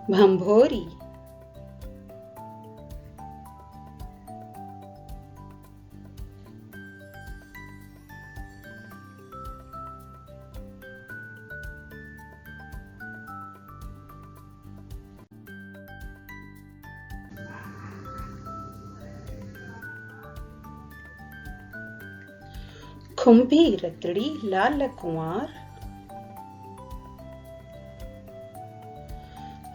भंभोरी। खुंभी रतड़ी लाल कुंवार,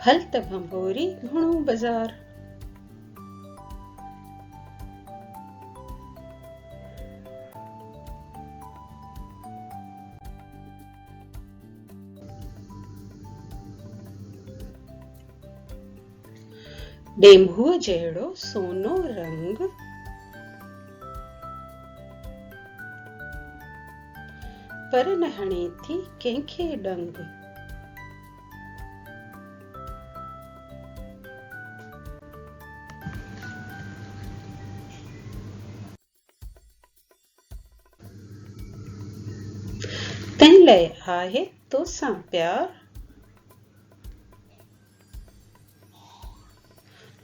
हलत भंभोरी घुणो बाजार। डेंभू जहिड़ो सोनो रंग, पर न हणे थी कंहिंखे डंग। तंहिं लाइ आहे तोसां प्यार,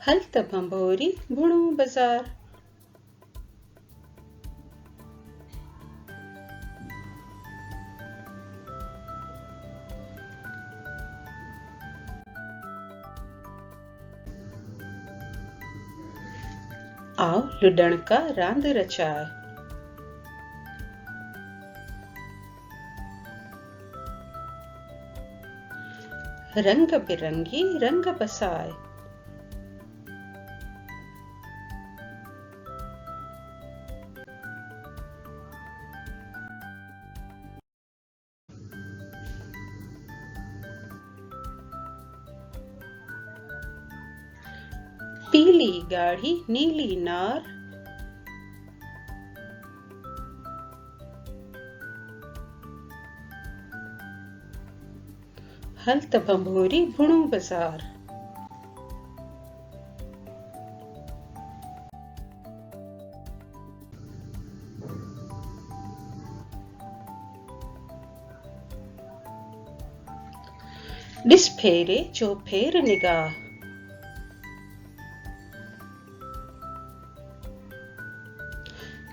हलत भंभोरी घुणो बाजार। आओ लुॾण का रांदि रचाए, रंग बिरंगी रंग बसाए। पीली गाढ़ी नीली नार, हलत भंभोरी घुणो बाजार। ॾिस फेरे जो फेर निगाह,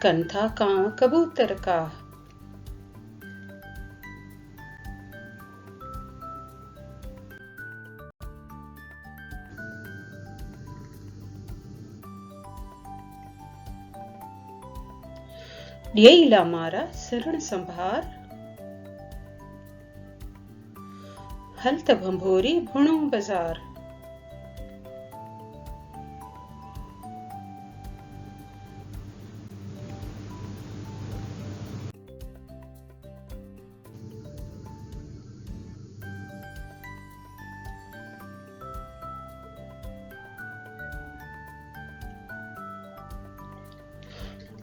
कनि था कांव कबूतर का। ॾियईला मारा सरण संभार, हलत भंभोरी घुणो बाजार।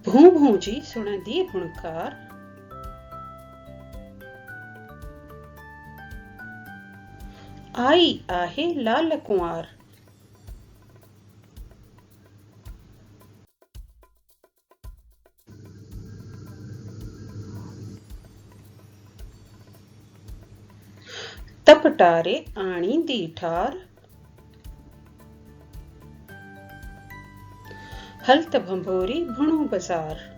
भूं भूं जी सुणंदी हुणकार, आई आहे लाल कुंवार। तपटारे आणींदी ठार, हलत भंभोरी घुणो बाजार।